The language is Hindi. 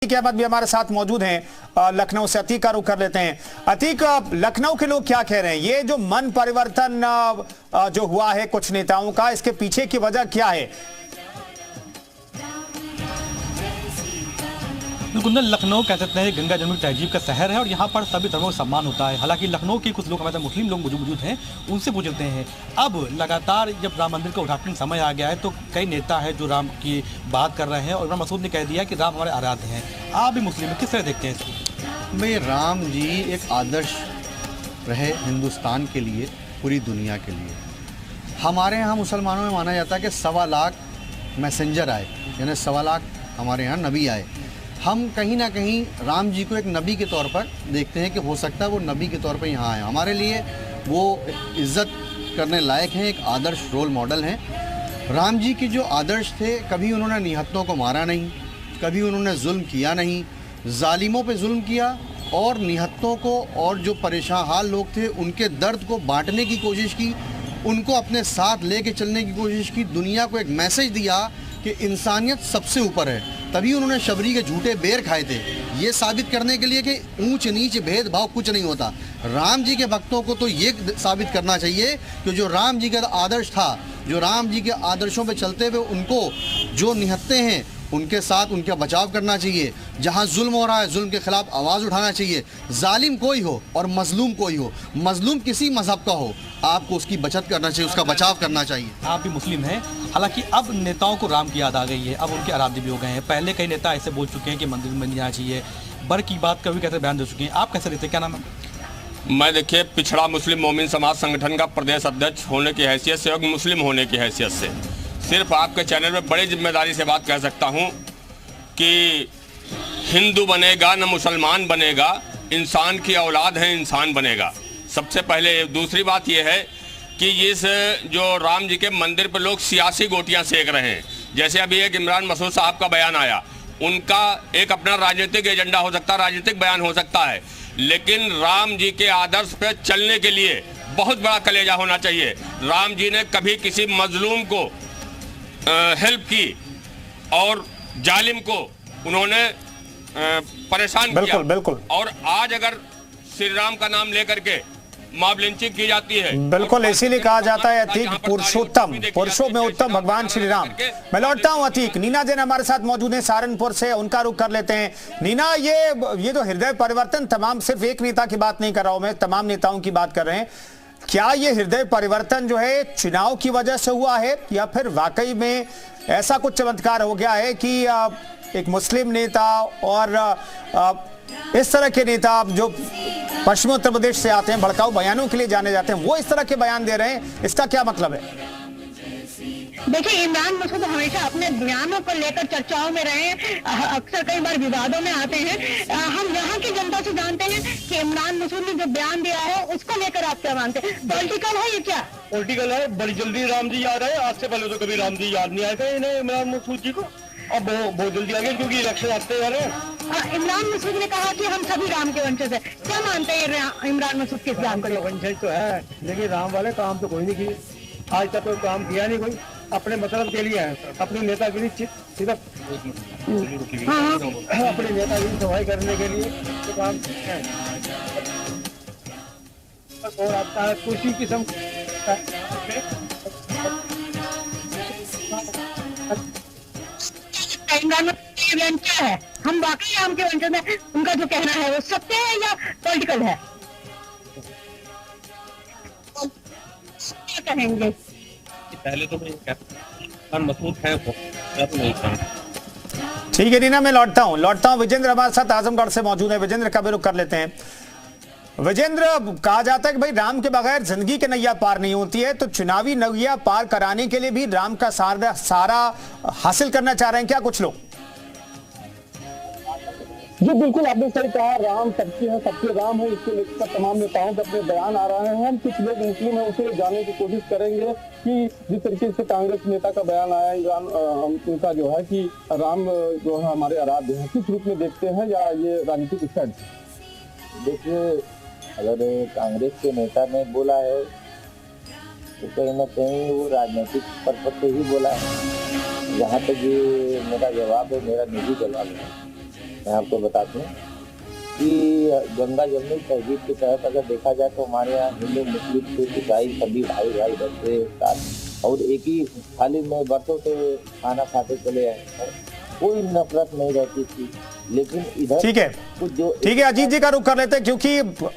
अतीक अहमद भी हमारे साथ मौजूद हैं। लखनऊ से अतीक का रुख कर लेते हैं। अतीक, लखनऊ के लोग क्या कह रहे हैं? ये जो मन परिवर्तन जो हुआ है कुछ नेताओं का, इसके पीछे की वजह क्या है? बिल्कुल, लखनऊ कह सकते हैं गंगा जमुनी तहजीब का शहर है और यहाँ पर सभी धर्मों का सम्मान होता है। हालांकि लखनऊ के कुछ लोग हमारे मुस्लिम लोग मौजूद हैं, उनसे पूछते हैं। अब लगातार जब राम मंदिर का उद्घाटन समय आ गया है तो कई नेता हैं जो राम की बात कर रहे हैं और इमरान मसूद ने कह दिया कि राम हमारे आराध्य हैं। आप भी मुस्लिम हैं, किस तरह देखते हैं इसको? भाई, राम जी एक आदर्श रहे हिंदुस्तान के लिए, पूरी दुनिया के लिए। हमारे यहाँ मुसलमानों में माना जाता है कि 1.25 लाख मैसेंजर आए, यानी 1.25 लाख हमारे यहाँ नबी आए। हम कहीं ना कहीं राम जी को एक नबी के तौर पर देखते हैं कि हो सकता है वो नबी के तौर पर यहाँ आए। हमारे लिए वो इज़्ज़त करने लायक हैं, एक आदर्श रोल मॉडल हैं। राम जी के जो आदर्श थे, कभी उन्होंने निहत्तों को मारा नहीं, कभी उन्होंने जुल्म किया नहीं, जालिमों पे जुल्म किया और निहत्तों को और जो परेशान हाल लोग थे उनके दर्द को बांटने की कोशिश की, उनको अपने साथ लेके चलने की कोशिश की, दुनिया को एक मैसेज दिया कि इंसानियत सबसे ऊपर है। तभी उन्होंने शबरी के झूठे बेर खाए थे, ये साबित करने के लिए कि ऊंच नीच भेदभाव कुछ नहीं होता। राम जी के भक्तों को तो ये साबित करना चाहिए कि जो राम जी का आदर्श था, जो राम जी के आदर्शों पे चलते हुए उनको जो निहत्ते हैं उनके साथ उनका बचाव करना चाहिए। जहाँ जुल्म हो रहा है, जुल्म के खिलाफ आवाज़ उठाना चाहिए। जालिम कोई हो और मजलूम कोई हो, मजलूम किसी मजहब का हो, आपको उसकी बचत करना चाहिए, उसका बचाव करना चाहिए। आप भी मुस्लिम हैं, हालांकि अब नेताओं को राम की याद आ गई है, अब उनके आराध्य भी हो गए हैं। पहले कई नेता ऐसे बोल चुके हैं कि मंदिर में नहीं जाना चाहिए, बर की बात कभी कैसे बयान दे चुके हैं। आप कैसे रहते हैं, क्या नाम है? मैं देखिए, पिछड़ा मुस्लिम मोमिन समाज संगठन का प्रदेश अध्यक्ष होने की हैसियत से और मुस्लिम होने की हैसियत से सिर्फ आपके चैनल में बड़ी जिम्मेदारी से बात कह सकता हूं कि हिंदू बनेगा न मुसलमान बनेगा, इंसान की औलाद है, इंसान बनेगा सबसे पहले। दूसरी बात यह है कि इस जो राम जी के मंदिर पर लोग सियासी गोटियां सेक रहे हैं, जैसे अभी एक इमरान मसूद साहब का बयान आया, उनका एक अपना राजनीतिक एजेंडा हो सकता है, राजनीतिक बयान हो सकता है, लेकिन राम जी के आदर्श पे चलने के लिए बहुत बड़ा कलेजा होना चाहिए। राम जी ने कभी किसी मजलूम को हेल्प की और जालिम को उन्होंने परेशान किया। बिल्कुल। और आज अगर श्री राम का नाम लेकर के मॉब लिंचिंग की जाती है, बिल्कुल, इसीलिए कहा जाता है अतीक पुरुषोत्तम, पुरुषों में उत्तम भगवान श्री राम। मैं लौटता हूं अतीक। नीना जैन हमारे साथ मौजूद हैं सहारनपुर से, उनका रुख कर लेते हैं। नीना, ये जो हृदय परिवर्तन, तमाम, सिर्फ एक नेता की बात नहीं कर रहा हूं मैं, तमाम नेताओं की बात कर रहे हैं। क्या ये हृदय परिवर्तन जो है चुनाव की वजह से हुआ है या फिर वाकई में ऐसा कुछ चमत्कार हो गया है कि एक मुस्लिम नेता और इस तरह के नेता जो पश्चिमी उत्तर प्रदेश से आते हैं, भड़काऊ बयानों के लिए जाने जाते हैं, वो इस तरह के बयान दे रहे हैं, इसका क्या मतलब है? देखिए, इमरान मसूद हमेशा अपने बयानों को लेकर चर्चाओं में रहे हैं, अक्सर कई बार विवादों में आते हैं। हम यहाँ की जनता से जानते हैं कि इमरान मसूद ने जो बयान दिया है उसको लेकर आप क्या मानते हैं? पॉलिटिकल है ये? क्या पॉलिटिकल है? बड़ी जल्दी राम जी याद आए, आज से पहले तो कभी राम जी याद नहीं आए थे इन्हें, इमरान मसूद जी को। अब बहुत जल्दी आ गए क्योंकि इलेक्शन आते जा रहे हैं। इमरान मसूद ने कहा कि हम सभी राम के वंशज हैं। क्या मानते हैं इमरान मसूद किस राम का वंशज तो है, लेकिन राम वाले काम तो कोई नहीं किए आज तक, कोई काम किया नहीं कोई, अपने मतलब के लिए है, अपने नेता के लिए सिर्फ अपने नेता की सफाई करने के लिए तो काम है। और आता है खुशी किस्म क्या है, हम वाकई राम के वंशज में, उनका जो कहना है वो सत्य है या पॉलिटिकल है? क्या कहेंगे? पहले तो मैं मसूद है तो नहीं कहूँगा। ठीक है नीना, मैं लौटता हूं। विजेंद्र हमारे साथ आजमगढ़ से मौजूद है, विजेंद्र का भी रुख कर लेते हैं। विजेंद्र, कहा जाता है कि भाई राम के बगैर जिंदगी की नैया पार नहीं होती है, तो चुनावी नैया पार कराने के लिए भी राम का सारा हासिल करना चाह रहे हैं क्या कुछ लोग? जी बिल्कुल, आपने सही कहा, राम सबके हैं, सबके राम है, इसको लेकर तमाम नेताओं के अपने बयान आ रहे हैं। हम कुछ लोग मुस्लिम हैं उसे जानने की कोशिश करेंगे कि जिस तरीके से कांग्रेस नेता का बयान आया, इमरान उनका जो है कि राम जो है हमारे आराध्य हैं, किस रूप में देखते हैं या ये राजनीतिक स्टैंड? देखिए, अगर कांग्रेस के नेता ने बोला है तो कहीं ना कहीं वो राजनीतिक पर्पज से ही बोला है। जहाँ तक ये मेरा जवाब है, मेरा निजी जवाब है, मैं आपको बता दूं कि गंगा जमुनी तहजीब के तहत अगर देखा जाए तो हमारे यहाँ हिंदू मुस्लिम सिख ईसाई सभी भाई भाई रहते साथ और एक ही थाली में बरसों से खाना खाते चले आए हैं, कोई नफरत नहीं रहती थी। लेकिन इधर ठीक है, कुछ जो ठीक है, अजीत जी का रुख कर लेते हैं क्योंकि